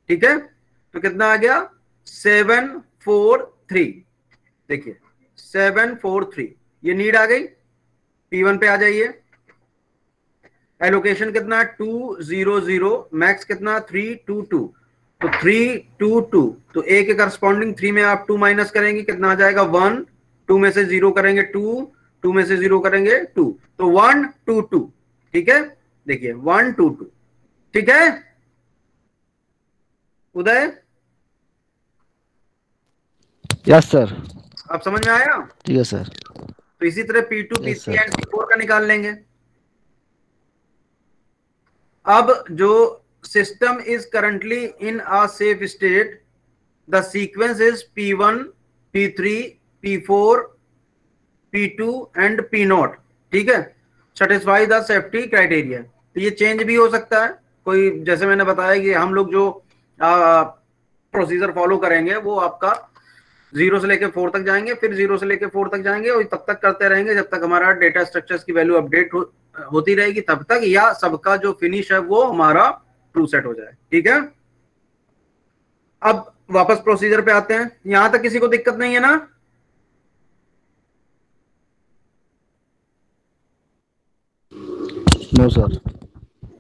ठीक है। तो कितना आ गया, 743। देखिए 743, ये नीड आ गई। P1 पे आ जाइए। एलोकेशन कितना, 200। मैक्स कितना, 322। तो 322, तो ए के करस्पॉन्डिंग 3 में आप 2 माइनस करेंगे, कितना आ जाएगा 1। 2 में से 0 करेंगे 2, 2 में से 0 करेंगे 2, तो 122, ठीक है। देखिए 122, ठीक है। उदय, यस सर। आप समझ में आया? ठीक है सर। तो इसी तरह P2 Yes, P3 sir. And P4 का निकाल लेंगे। अब जो system is currently in a safe state, the sequence is P1 P3 P4 P2 and P0, ठीक है। Satisfy the safety criteria. तो ये चेंज भी हो सकता है, कोई जैसे मैंने बताया कि हम लोग जो प्रोसीजर फॉलो करेंगे वो आपका 0 से लेके 4 तक जाएंगे, फिर 0 से लेके 4 तक जाएंगे, और तब तक करते रहेंगे जब तक हमारा डेटा स्ट्रक्चर्स की वैल्यू अपडेट होती रहेगी तब तक, या सबका जो फिनिश है वो हमारा ट्रू सेट हो जाए। ठीक है, अब वापस प्रोसीजर पे आते हैं। यहां तक किसी को दिक्कत नहीं है ना? No sir.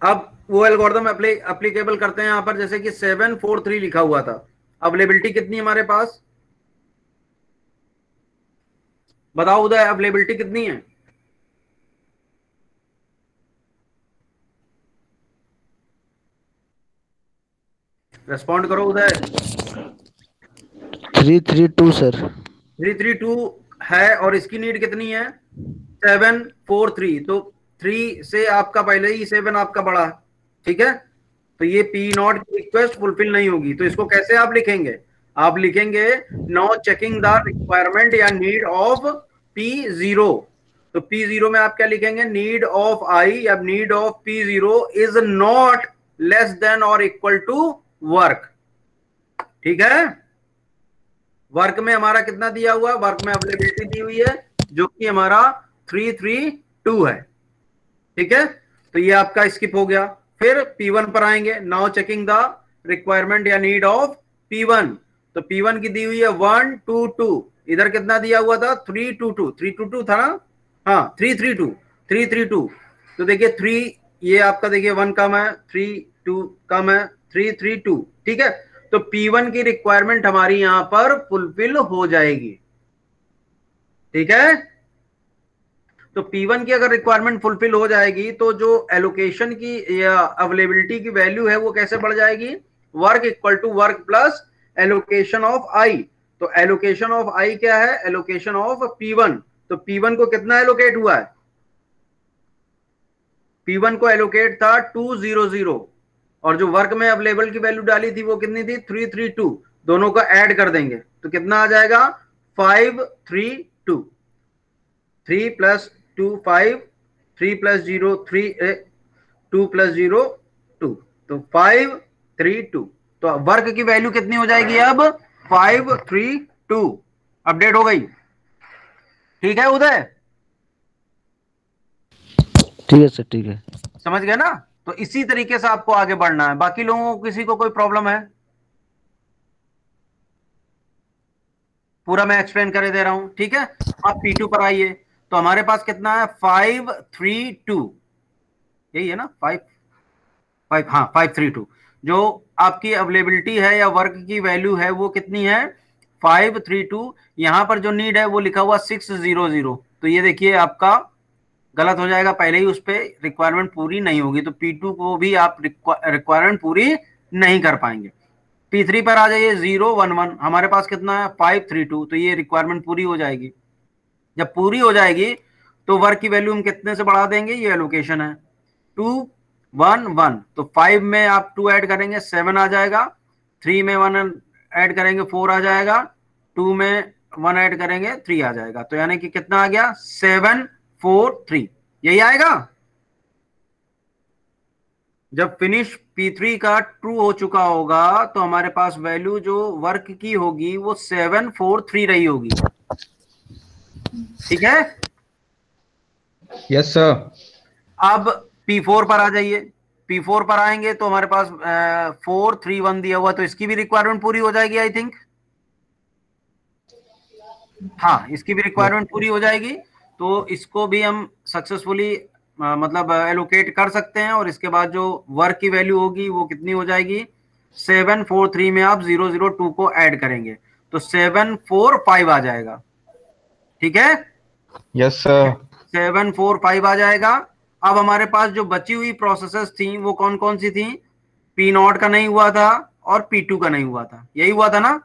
अब वो एल्गोरिथम एप्लीकेबल करते हैं यहां पर, जैसे कि 743 लिखा हुआ था। अवेलेबिलिटी कितनी है हमारे पास? बताओ उदय, अवेलेबिलिटी कितनी है? रेस्पॉन्ड करो उदय। 332 सर। 332 है, और इसकी नीड कितनी है? 743। तो 3 से आपका पहले ही 7 आपका बड़ा है। ठीक है, तो ये पी नॉट की रिक्वेस्ट फुलफिल नहीं होगी। तो इसको कैसे आप लिखेंगे? आप लिखेंगे नो चेकिंग द रिक्वायरमेंट या नीड ऑफ P0। तो P0 में आप क्या लिखेंगे? नीड ऑफ आई या need of P0 is not less than और इक्वल टू वर्क। ठीक है, वर्क में हमारा कितना दिया हुआ? वर्क में अवेलेबिलिटी दी हुई है जो कि हमारा 332 है। ठीक है, तो ये आपका स्किप हो गया। फिर P1 पर आएंगे, नाउ चेकिंग द रिक्वायरमेंट या नीड ऑफ P1। तो P1 की दी हुई है 122, इधर कितना दिया हुआ था? 322 था ना? हाँ 332। तो देखिए 3, ये आपका देखिए 1 कम है, 3 2 कम है, 332। ठीक है, तो P1 की रिक्वायरमेंट हमारी यहां पर फुलफिल हो जाएगी। ठीक है, तो P1 की अगर रिक्वायरमेंट फुलफिल हो जाएगी तो जो एलोकेशन की या अवेलेबिलिटी की वैल्यू है वो कैसे बढ़ जाएगी? Work equal to work plus allocation of I. तो एलोकेशन ऑफ आई क्या है? Allocation of P1। तो P1 को कितना एलोकेट हुआ है? P1 को एलोकेट था 200, और जो वर्क में अवेलेबल की वैल्यू डाली थी वो कितनी थी? 332। दोनों को ऐड कर देंगे तो कितना आ जाएगा? 532। 3 + 2 5, 3 + 0 3, 2 + 0 2, तो 532। तो वर्क की वैल्यू कितनी हो जाएगी अब? 532 अपडेट हो गई। ठीक है उदय? ठीक है सर, ठीक है। समझ गए ना? तो इसी तरीके से आपको आगे बढ़ना है। बाकी लोगों को किसी को कोई प्रॉब्लम है? पूरा मैं एक्सप्लेन कर दे रहा हूं। ठीक है, आप P2 पर आइए। तो हमारे पास कितना है? 532, यही है ना? 532। जो आपकी अवेलेबिलिटी है या वर्क की वैल्यू है वो कितनी है? 532। यहां पर जो नीड है वो लिखा हुआ 600। तो ये देखिए आपका गलत हो जाएगा, पहले ही उस पर रिक्वायरमेंट पूरी नहीं होगी। तो P2 को भी आप रिक्वायरमेंट पूरी नहीं कर पाएंगे। P3 पर आ जाइए, 011। हमारे पास कितना है? 532। तो ये रिक्वायरमेंट पूरी हो जाएगी। जब पूरी हो जाएगी तो वर्क की वैल्यू हम कितने से बढ़ा देंगे? ये एलोकेशन है 211। तो 5 में आप 2 ऐड करेंगे 7 आ जाएगा, 3 में 1 ऐड करेंगे 4 आ जाएगा, 2 में 1 ऐड करेंगे 3 आ जाएगा। तो यानी कि कितना आ गया? 743। यही आएगा। जब फिनिश P3 का ट्रू हो चुका होगा तो हमारे पास वैल्यू जो वर्क की होगी वो 743 रही होगी। ठीक है, यस सर। अब P4 पर आ जाइए। P4 पर आएंगे तो हमारे पास 431 दिया हुआ, तो इसकी भी रिक्वायरमेंट पूरी हो जाएगी आई थिंक। हाँ, इसकी भी रिक्वायरमेंट पूरी हो जाएगी। तो इसको भी हम सक्सेसफुली मतलब एलोकेट कर सकते हैं। और इसके बाद जो वर्क की वैल्यू होगी वो कितनी हो जाएगी? 743 में आप 002 को ऐड करेंगे तो 745 आ जाएगा। ठीक है, यस सर। 745 आ जाएगा। अब हमारे पास जो बची हुई प्रोसेसेस थी वो कौन कौन सी थी? P0 का नहीं हुआ था और P2 का नहीं हुआ था, यही हुआ था ना?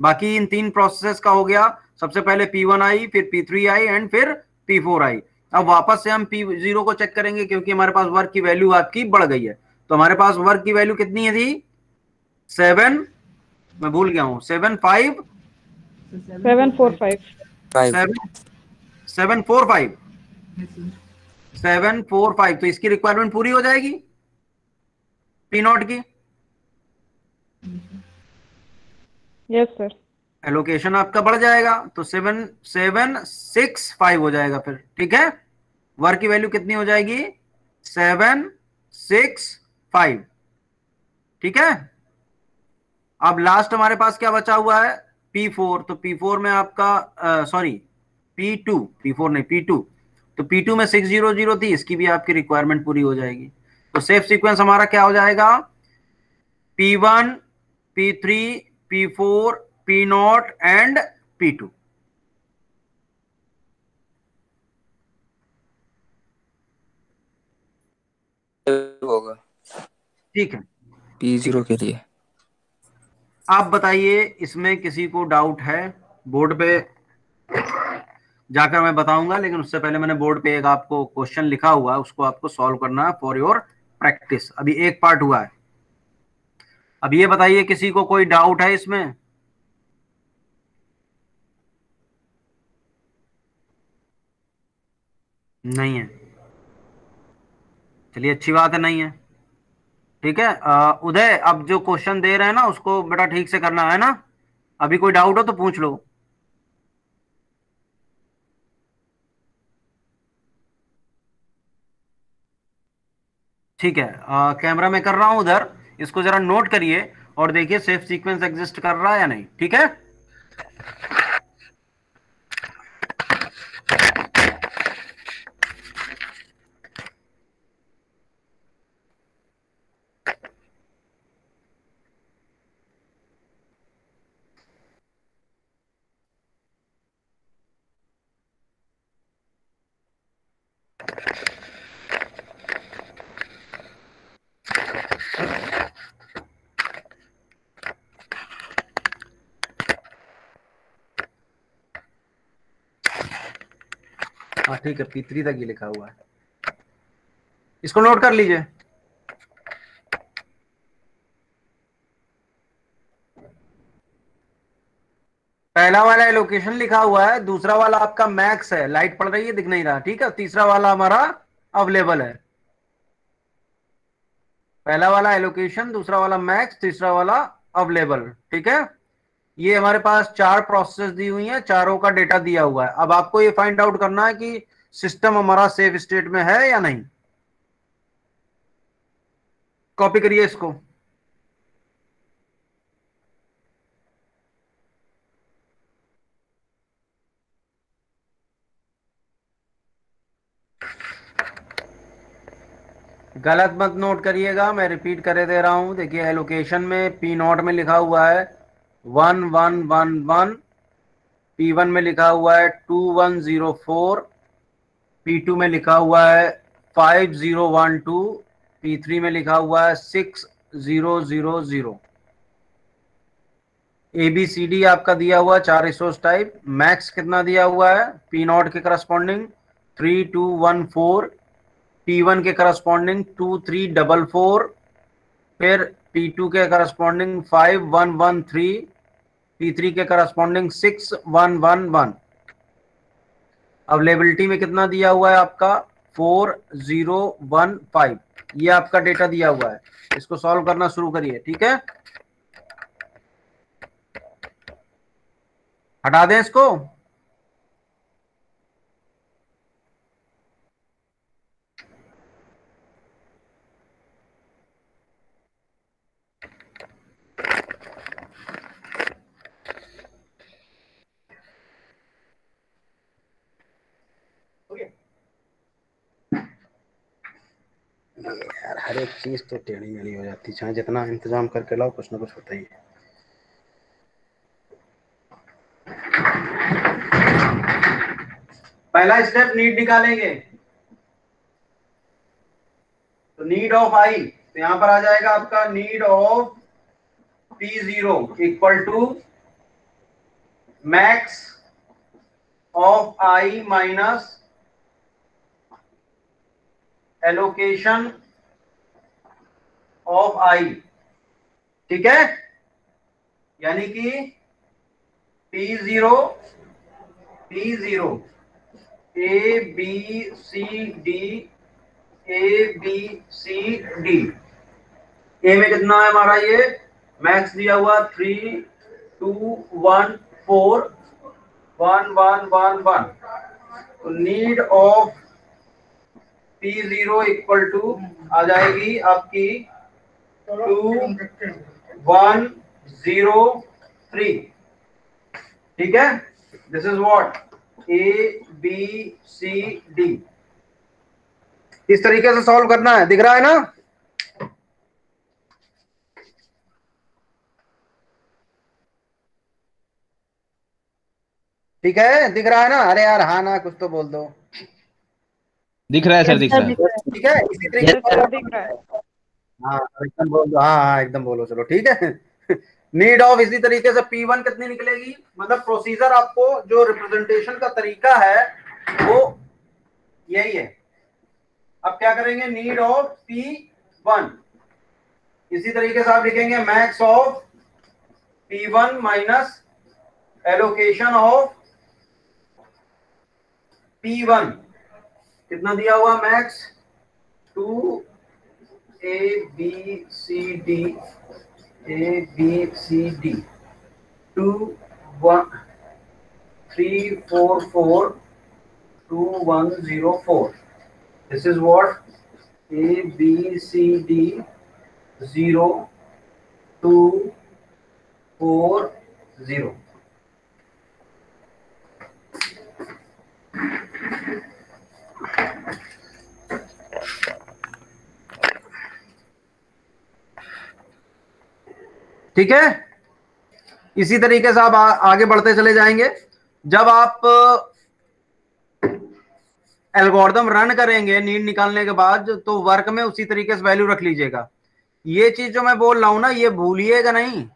बाकी इन 3 प्रोसेसेस का हो गया। सबसे पहले P1 आई, फिर P3 आई एंड फिर P4 आई। अब वापस से हम P0 को चेक करेंगे क्योंकि हमारे पास वर्क की वैल्यू आपकी बढ़ गई है। तो हमारे पास वर्क की वैल्यू कितनी है थी? 7, मैं भूल गया हूं, 745 745। तो इसकी रिक्वायरमेंट पूरी हो जाएगी P0 की। Yes sir. एलोकेशन आपका बढ़ जाएगा तो 7765 हो जाएगा फिर, ठीक है। वर्क की वैल्यू कितनी हो जाएगी? 765, ठीक है। अब लास्ट हमारे पास क्या बचा हुआ है? P4। तो P4 में आपका सॉरी P2, P4 नहीं P2। तो P2 में 600 थी, इसकी भी आपकी रिक्वायरमेंट पूरी हो जाएगी। तो सेफ सीक्वेंस हमारा क्या हो जाएगा? P1, P3, P4, P0 and P2। होगा ठीक है, P0 के लिए। आप बताइए इसमें किसी को डाउट है? बोर्ड पे जाकर मैं बताऊंगा, लेकिन उससे पहले मैंने बोर्ड पे एक आपको क्वेश्चन लिखा हुआ है, उसको आपको सॉल्व करना है फॉर योर प्रैक्टिस। अभी एक पार्ट हुआ है। अब ये बताइए किसी को कोई डाउट है इसमें? नहीं है, चलिए अच्छी बात है, नहीं है, ठीक है। उदय, अब जो क्वेश्चन दे रहे हैं ना उसको बेटा ठीक से करना है ना। अभी कोई डाउट हो तो पूछ लो। ठीक है, कैमरा में कर रहा हूं उधर, इसको जरा नोट करिए और देखिए सेफ सीक्वेंस एग्जिस्ट कर रहा है या नहीं, ठीक है। हाँ ठीक है, P3 तक ही लिखा हुआ है, इसको नोट कर लीजिए। पहला वाला एलोकेशन लिखा हुआ है, दूसरा वाला आपका मैक्स है। लाइट पड़ रही है, दिख नहीं रहा, ठीक है। तीसरा वाला हमारा अवेलेबल है। पहला वाला एलोकेशन, दूसरा वाला मैक्स, तीसरा वाला अवेलेबल, ठीक है। ये हमारे पास 4 प्रोसेस दी हुई हैं, चारों का डेटा दिया हुआ है। अब आपको ये फाइंड आउट करना है कि सिस्टम हमारा सेफ स्टेट में है या नहीं। कॉपी करिए इसको। गलत मत नोट करिएगा, मैं रिपीट करे दे रहा हूं। देखिए एलोकेशन में P0 में लिखा हुआ है 1111, P1 में लिखा हुआ है 2104, P2 में लिखा हुआ है 5012, P3 में लिखा हुआ है 6000। ABCD आपका दिया हुआ है 4 रिसोर्स टाइप। मैक्स कितना दिया हुआ है? P0 के करस्पॉन्डिंग 3214, P1 के करस्पॉन्डिंग 2344, फिर P2 के करस्पॉन्डिंग 5113, P3 के करस्पॉन्डिंग 6111। अवेलेबिलिटी में कितना दिया हुआ है आपका? 4015। ये आपका डेटा दिया हुआ है, इसको सॉल्व करना शुरू करिए, ठीक है। हटा दें इसको। यार हर एक चीज तो टेढ़ी मेढ़ी हो जाती है, चाहे जितना इंतजाम करके लाओ कुछ ना कुछ होता ही है। पहला स्टेप नीड निकालेंगे, तो नीड ऑफ आई, तो यहां पर आ जाएगा आपका need of P0 equal to max of I minus allocation of I, ठीक है। यानी कि P0 A B C D, A B C D. A में कितना है हमारा? ये मैक्स दिया हुआ 3 2 1 4 1 1 1 1। तो need of P0 equal to आ जाएगी आपकी 2 1 0 3। ठीक है, दिस इज व्हाट ABCD। इस तरीके से सॉल्व करना है, दिख रहा है ना? ठीक है, दिख रहा है ना? अरे यार हाँ ना, कुछ तो बोल दो। दिख रहा है सर, दिख रहा है। ठीक है, इसी तरीके से हाँ एकदम बोल दो, हाँ हाँ एकदम बोलो, चलो ठीक है। नीड ऑफ इसी तरीके से P1 कितनी निकलेगी, मतलब प्रोसीजर आपको जो रिप्रेजेंटेशन का तरीका है वो यही है। अब क्या करेंगे, नीड ऑफ P1 इसी तरीके से आप लिखेंगे max of P1 minus allocation of P1। कितना दिया हुआ max, 2 ABCD 2 1 3 4 4 2 1 0 4। This is what ABCD 0 2 4 0। ठीक है, इसी तरीके से आप आगे बढ़ते चले जाएंगे। जब आप एल्गोरिथम रन करेंगे नीड निकालने के बाद, तो वर्क में उसी तरीके से वैल्यू रख लीजिएगा। ये चीज जो मैं बोल रहा हूं ना, ये भूलिएगा नहीं।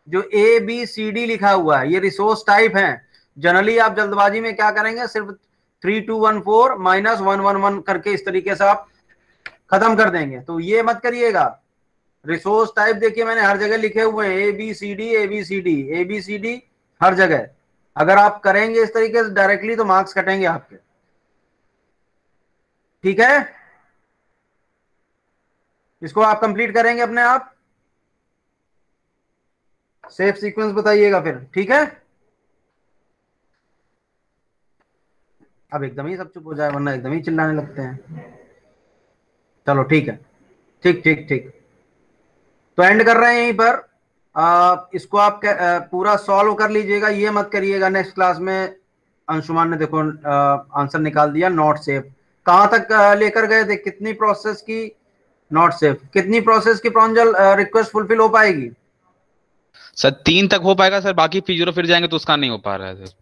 जो ABCD लिखा हुआ है ये रिसोर्स टाइप है। जनरली आप जल्दबाजी में क्या करेंगे, सिर्फ 3 2 1 4 माइनस 1 1 1 करके इस तरीके से आप खत्म कर देंगे, तो ये मत करिएगा। रिसोर्स टाइप देखिए मैंने हर जगह लिखे हुए हैं, ABCD ABCD ABCD हर जगह। अगर आप करेंगे इस तरीके से डायरेक्टली तो मार्क्स कटेंगे आपके। ठीक है, इसको आप कंप्लीट करेंगे अपने आप। सेफ सीक्वेंस बताइएगा फिर। ठीक है, अब एकदम ही सब चुप हो जाए, वरना एकदम ही चिल्लाने लगते हैं। चलो ठीक है, ठीक ठीक ठीक। तो एंड कर रहे हैं यहीं पर। इसको आप पूरा सॉल्व कर लीजिएगा, ये मत करिएगा नेक्स्ट क्लास में अंशुमान ने देखो आंसर निकाल दिया नॉट सेफ। कहां तक लेकर गए थे, कितनी प्रोसेस की नॉट सेफ, कितनी प्रोसेस की प्रांजल रिक्वेस्ट फुलफिल हो पाएगी? सर 3 तक हो पाएगा सर, बाकी P0 फिर जाएंगे तो उसका नहीं हो पा रहा है सर।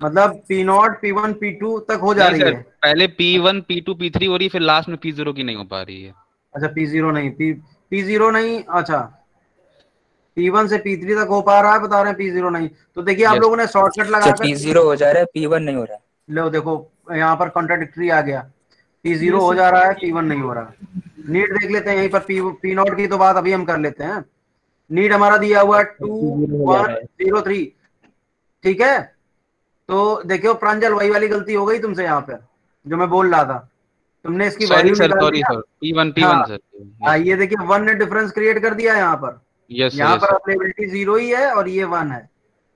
मतलब P0 P1 P2 तक हो जा रही है। पहले P1 P2 P3 हो रही है, फिर लास्ट में P0 की नहीं हो पा रही है। अच्छा P0 नहीं, P0 नहीं, अच्छा P1 से P3 तक हो पा रहा है, बता रहे हैं P0 नहीं। तो देखिए आप लोगों ने शॉर्टकट लगाकर P0 हो जा रहा है, P1 नहीं हो रहा है। लो देखो यहाँ पर कॉन्ट्राडिक्टरी आ गया, P0 हो जा रहा है, P1 नहीं हो रहा। नीड देख लेते हैं यहीं पर, P0 की तो बात अभी हम कर लेते हैं। नीड हमारा दिया हुआ 2 1 0 3। ठीक है, तो देखियो प्रांजल वही वाली गलती हो गई तुमसे यहाँ पर जो मैं बोल रहा था। तुमने इसकी वैल्यू निकाल दी ना। P1 sir. हाँ ये देखिए 1 ने डिफरेंस क्रिएट कर दिया यहाँ पर। यहाँ पर अवेलेबिलिटी 0 ही है और ये 1 है।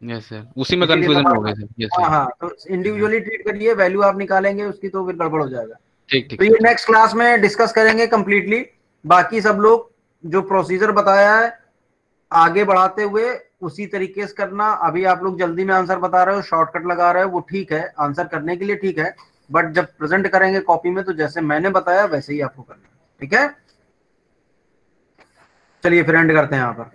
यस सर, उसी में कंफ्यूजन हो गया सर। यस हाँ हाँ, तो इंडिविजुअली ट्रीट करिए, वैल्यू आप निकालेंगे उसकी तो फिर गड़बड़ हो जाएगा। ठीक ठीक। तो ये नेक्स्ट क्लास में डिस्कस करेंगे कंप्लीटली। बाकी सब लोग जो प्रोसीजर बताया है आगे बढ़ाते हुए उसी तरीके से करना। अभी आप लोग जल्दी में आंसर बता रहे हो, शॉर्टकट लगा रहे हो, वो ठीक है, आंसर करने के लिए ठीक है, बट जब प्रेजेंट करेंगे कॉपी में तो जैसे मैंने बताया वैसे ही आपको करना है। ठीक है, चलिए फिर एंड करते हैं यहाँ पर।